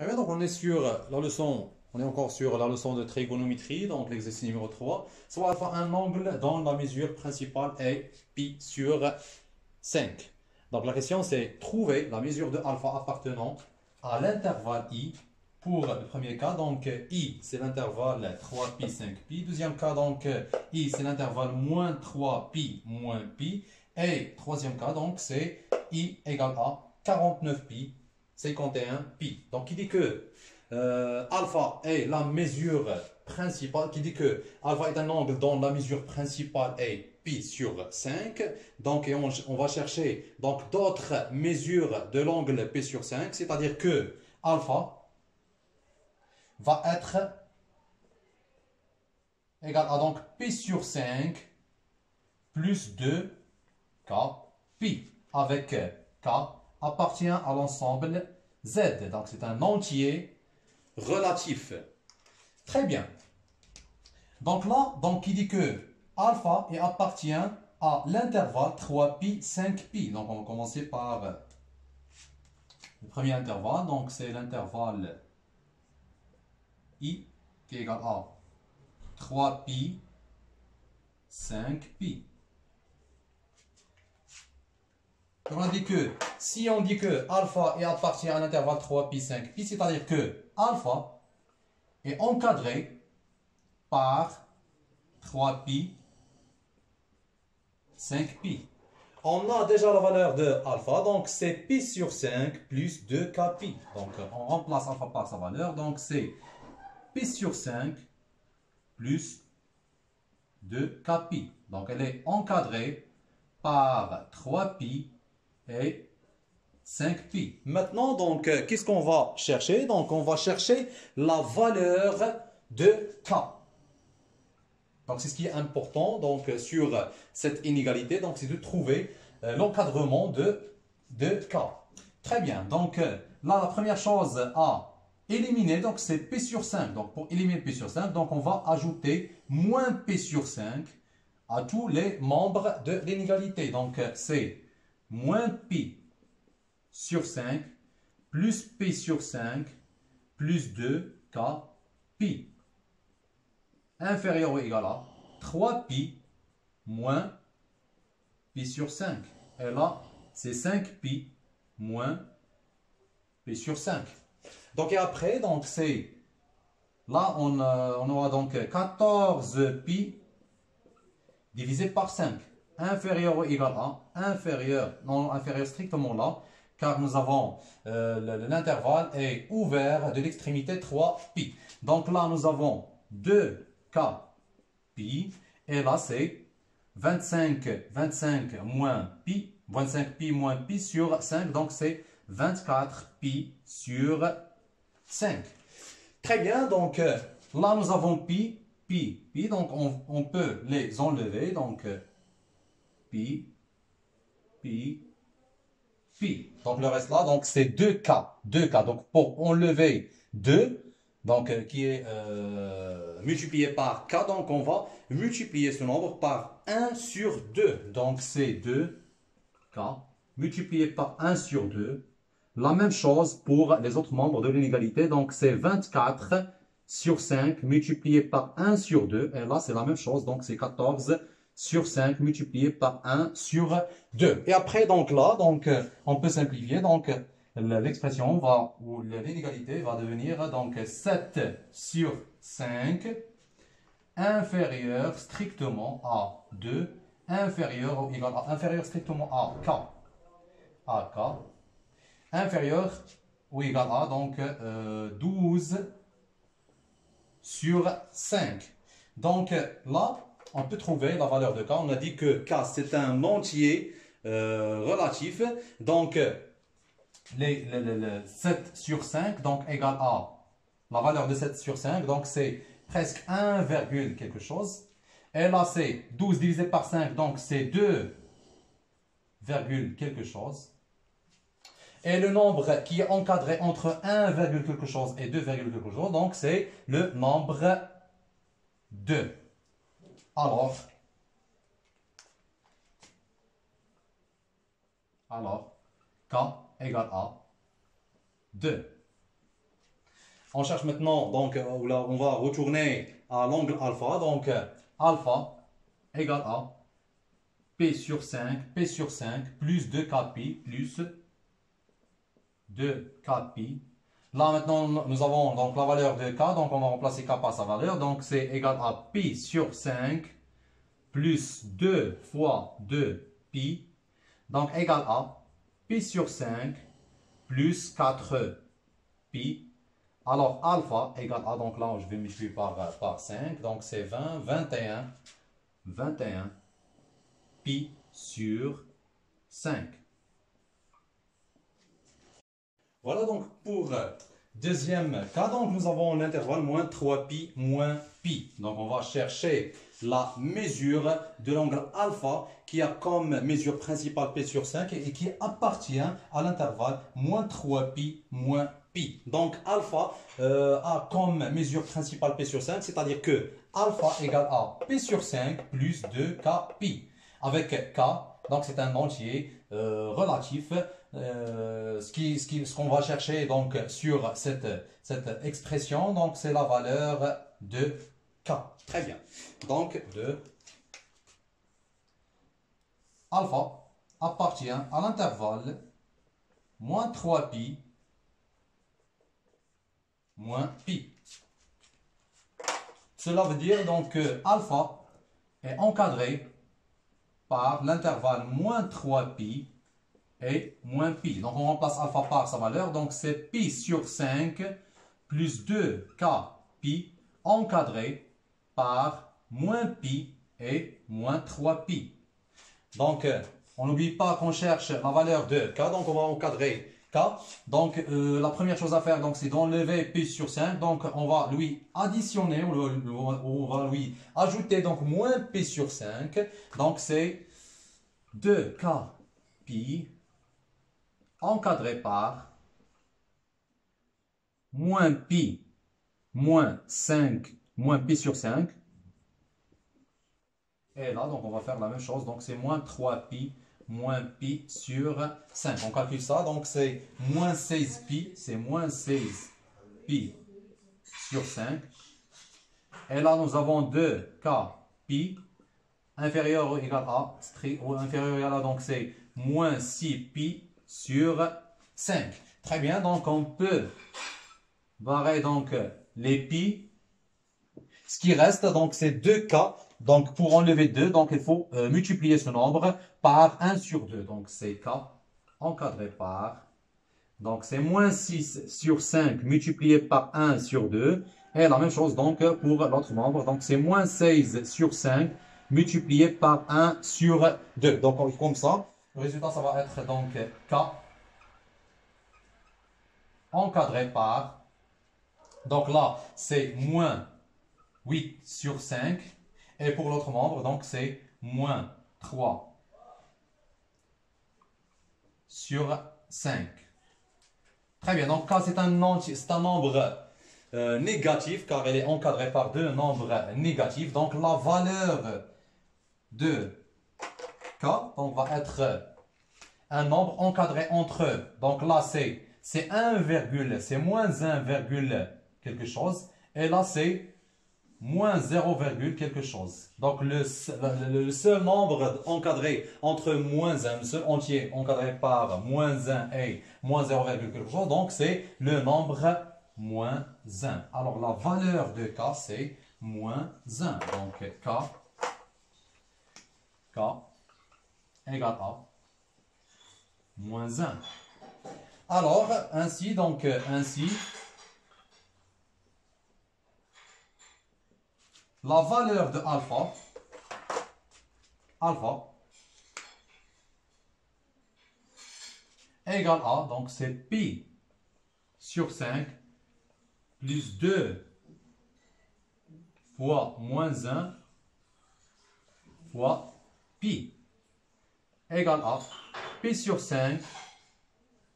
Eh bien, donc on est sur la leçon, on est encore sur la leçon de trigonométrie, donc l'exercice numéro 3. Soit alpha un angle dont la mesure principale est pi sur 5. Donc la question c'est trouver la mesure de alpha appartenant à l'intervalle i pour le premier cas. Donc i c'est l'intervalle 3pi 5pi. Deuxième cas donc i c'est l'intervalle moins 3pi moins pi. Et troisième cas donc c'est i égale à 49pi 51 pi. Donc, il dit que alpha est la mesure principale, qui dit que alpha est un angle dont la mesure principale est pi sur 5. Donc, et on va chercher donc d'autres mesures de l'angle p sur 5, c'est-à-dire que alpha va être égal à donc pi sur 5 plus 2k pi, avec k appartient à l'ensemble Z. Donc c'est un entier relatif. Très bien. Donc là, donc il dit que alpha appartient à l'intervalle 3pi, 5pi. Donc on va commencer par le premier intervalle. Donc c'est l'intervalle i qui est égal à 3pi, 5pi. Donc on a dit que si on dit que alpha appartient à l'intervalle 3pi, 5pi, c'est-à-dire que alpha est encadré par 3pi, 5pi. On a déjà la valeur de alpha, donc c'est pi sur 5 plus 2kpi. Donc on remplace alpha par sa valeur, donc c'est pi sur 5 plus 2kpi. Donc elle est encadrée par 3pi et 5pi. Maintenant, donc, qu'est-ce qu'on va chercher? Donc, on va chercher la valeur de k. Donc, c'est ce qui est important donc, sur cette inégalité. Donc, c'est de trouver l'encadrement de k. Très bien. Donc, là, la première chose à éliminer, donc, c'est p sur 5. Donc, pour éliminer p sur 5, donc, on va ajouter moins p sur 5 à tous les membres de l'inégalité. Donc, c'est moins pi sur 5 plus p sur 5 plus 2k pi inférieur ou égal à 3pi moins pi sur 5. Et là, c'est 5pi moins pi sur 5. Donc, et après, donc c'est là, on aura donc 14pi divisé par 5. Inférieur ou égal à, inférieur, non inférieur strictement là, car nous avons l'intervalle est ouvert de l'extrémité 3pi. Donc là, nous avons 2k pi, et là c'est 25 moins pi, 25pi moins pi sur 5, donc c'est 24 pi sur 5. Très bien, donc là nous avons pi, donc on peut les enlever, donc pi, pi, pi. Donc le reste là, donc c'est 2k. Donc pour enlever 2, donc qui est multiplié par k, donc on va multiplier ce nombre par 1 sur 2. Donc c'est 2k multiplié par 1 sur 2. La même chose pour les autres membres de l'inégalité. Donc c'est 24 sur 5 multiplié par 1 sur 2. Et là c'est la même chose, donc c'est 14 sur 5 multiplié par 1 sur 2. Et après, donc là, donc, on peut simplifier. Donc, l'expression va, ou l'inégalité va devenir donc 7 sur 5 inférieur strictement à 2, inférieur ou égal à, inférieur strictement à k, inférieur ou égal à donc 12 sur 5. Donc là, on peut trouver la valeur de k. On a dit que k, c'est un entier relatif. Donc, 7 sur 5 donc, égale à la valeur de 7 sur 5. Donc, c'est presque 1, quelque chose. Et là, c'est 12 divisé par 5. Donc, c'est 2, quelque chose. Et le nombre qui est encadré entre 1, quelque chose et 2, quelque chose, donc c'est le nombre 2. Alors, k égale à 2. On cherche maintenant, donc là, on va retourner à l'angle alpha. Donc alpha égale à P sur 5 plus 2K plus 2K. Là maintenant, nous avons donc la valeur de K, donc on va remplacer K par sa valeur. Donc c'est égal à pi sur 5 plus 2 fois 2pi. Donc égal à pi sur 5 plus 4pi. Alors alpha égale à, donc là je vais multiplier par 5, donc c'est 21 pi sur 5. Voilà donc pour deuxième cas, donc nous avons l'intervalle moins 3pi moins pi. Donc on va chercher la mesure de l'angle alpha qui a comme mesure principale p sur 5 et qui appartient à l'intervalle moins 3pi moins pi. Donc alpha a comme mesure principale p sur 5, c'est-à-dire que alpha égale à p sur 5 plus 2k pi. Avec k, donc c'est un entier relatif. Ce qu'on va chercher donc sur cette expression, donc c'est la valeur de k. Très bien. Donc de alpha appartient à l'intervalle moins 3pi moins pi. Cela veut dire donc que alpha est encadré par l'intervalle moins 3pi et moins pi. Donc on remplace alpha par sa valeur. Donc c'est pi sur 5 plus 2k pi encadré par moins pi et moins 3pi. Donc on n'oublie pas qu'on cherche la valeur de k. Donc on va encadrer k. Donc la première chose à faire, c'est d'enlever pi sur 5. Donc on va lui additionner, on va lui ajouter donc moins pi sur 5. Donc c'est 2k pi encadré par moins pi moins 5 moins pi sur 5. Et là, donc on va faire la même chose. Donc c'est moins 3pi moins pi sur 5. On calcule ça. Donc c'est moins 16pi. C'est moins 16pi sur 5. Et là, nous avons 2k pi inférieur ou égal à, ou inférieur ou égal à, donc c'est moins 6pi sur 5. Très bien, donc on peut barrer donc les pi. Ce qui reste, donc c'est 2k. Donc pour enlever 2, donc il faut multiplier ce nombre par 1 sur 2. Donc c'est k encadré par, donc c'est moins 6 sur 5 multiplié par 1 sur 2. Et la même chose donc pour l'autre membre. Donc c'est moins 16 sur 5 multiplié par 1 sur 2. Donc comme ça, le résultat ça va être donc k encadré par, donc là c'est moins 8 sur 5. Et pour l'autre membre, donc c'est moins 3 sur 5. Très bien, donc K c'est un nombre négatif car elle est encadrée par deux nombres négatifs. Donc la valeur de K donc, va être un nombre encadré entre eux. Donc là c'est 1, c'est moins 1, quelque chose. Et là c'est moins 0, quelque chose. Donc le seul nombre encadré entre moins 1, le seul entier encadré par moins 1 et moins 0, quelque chose, donc c'est le nombre moins 1. Alors la valeur de k c'est moins 1. Donc k égale à moins 1. Alors ainsi la valeur de alpha égale à, donc c'est pi sur 5 plus 2 fois moins 1 fois pi égale à pi sur 5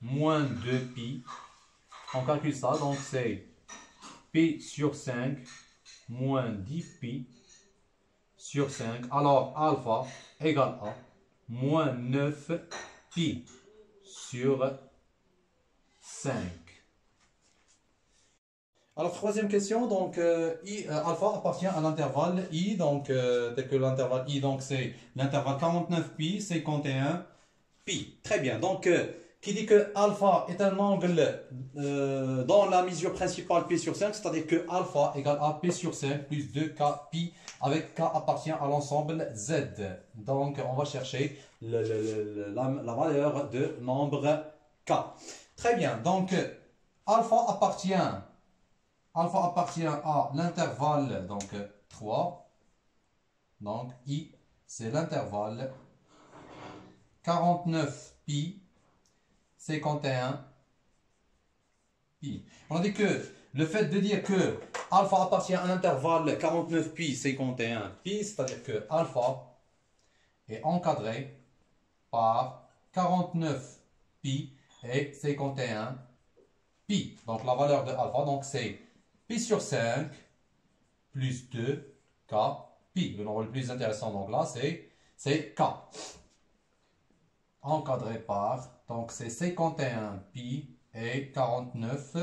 moins 2pi. On calcule ça, donc c'est pi sur 5 moins 10pi sur 5. Alors, alpha égale à moins 9pi sur 5. Alors, troisième question, donc alpha appartient à l'intervalle I, donc tel que l'intervalle I, donc c'est l'intervalle 49 pi, 51 pi. Très bien, donc qui dit que alpha est un angle dans la mesure principale pi sur 5, c'est-à-dire que alpha égale à pi sur 5 plus 2k pi, avec k appartient à l'ensemble z. Donc on va chercher la valeur de nombre k. Très bien, donc alpha appartient à l'intervalle donc 3. Donc I, c'est l'intervalle 49 pi, 51 pi. On a dit que le fait de dire que alpha appartient à l'intervalle 49 pi, 51 pi, c'est-à-dire que alpha est encadré par 49 pi et 51 pi. Donc la valeur de alpha, donc c'est pi sur 5 plus 2 k pi. Le nombre le plus intéressant, donc là, c'est k. Encadré par, donc c'est 51 pi et 49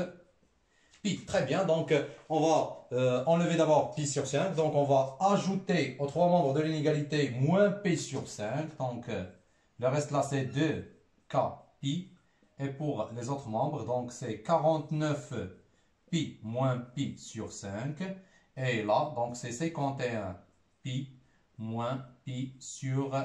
pi. Très bien, donc on va enlever d'abord pi sur 5. Donc on va ajouter aux trois membres de l'inégalité moins pi sur 5. Donc le reste là, c'est 2k pi. Et pour les autres membres, donc c'est 49 pi moins pi sur 5. Et là, donc c'est 51 pi moins pi sur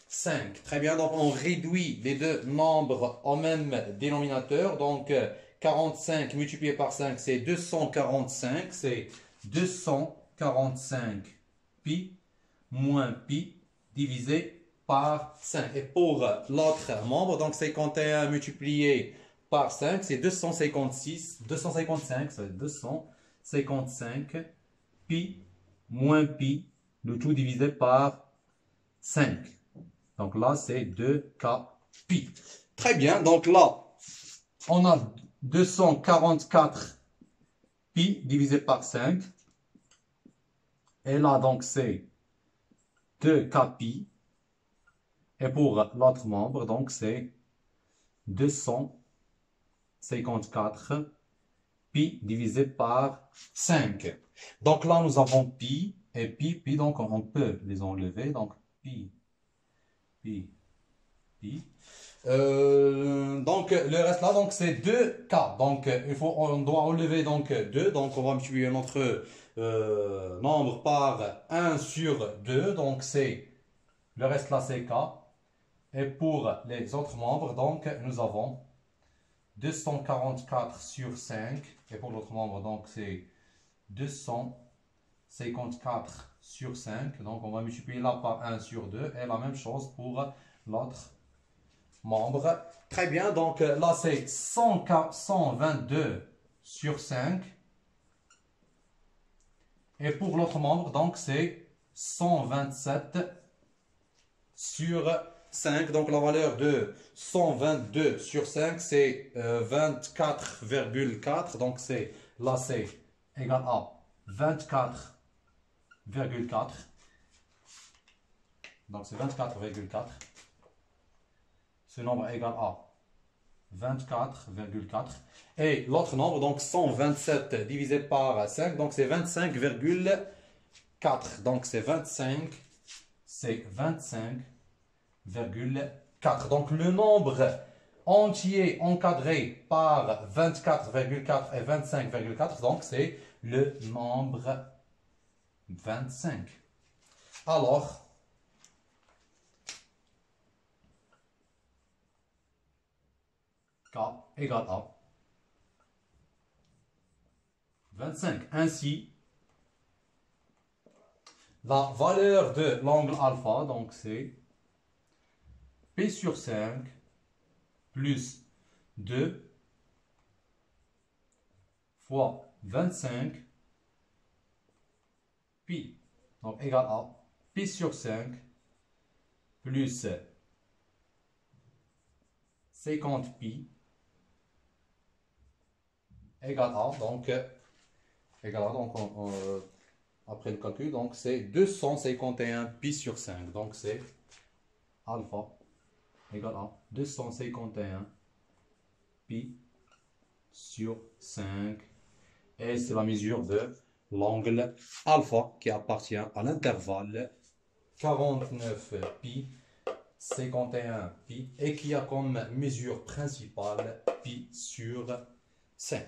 5. Très bien, donc on réduit les deux nombres au même dénominateur. Donc 45 multiplié par 5, c'est 245. C'est 245 pi moins pi divisé par 5. Et pour l'autre membre, donc 51 multiplié par 5, c'est 256. 255, c'est 255 pi moins pi, le tout divisé par 5. Donc là, c'est 2k pi. Très bien, donc là, on a 244 pi divisé par 5. Et là, donc, c'est 2k pi. Et pour l'autre membre, donc, c'est 254 pi divisé par 5. Donc là, nous avons pi et pi, donc on peut les enlever. Donc pi, pi, pi. Donc le reste là, donc c'est 2k. Donc on doit enlever donc 2. Donc on va multiplier notre nombre par 1 sur 2. Donc c'est le reste là, c'est k. Et pour les autres membres, donc nous avons 244 sur 5. Et pour l'autre membre, donc c'est 254 sur 5. Donc on va multiplier là par 1 sur 2. Et la même chose pour l'autre membre. Très bien, donc là c'est 122 sur 5. Et pour l'autre membre, donc c'est 127 sur 5. Donc la valeur de 122 sur 5, c'est 24,4. Donc là c'est égal à 24,4. Donc c'est 24,4. Ce nombre est égal à 24,4. Et l'autre nombre, donc 127 divisé par 5, donc c'est 25,4. Donc c'est 25,4. Donc le nombre entier encadré par 24,4 et 25,4, donc c'est le nombre 25. Alors, k égale à 25. Ainsi, la valeur de l'angle alpha, donc c'est P sur 5 plus 2 fois 25 pi. Donc égal à P sur 5 plus 50 pi égal à, donc, après le calcul, donc c'est 251 pi sur 5. Donc c'est alpha égale à 251 pi sur 5. Et c'est la mesure de l'angle alpha qui appartient à l'intervalle 49 pi, 51 pi et qui a comme mesure principale pi sur 5.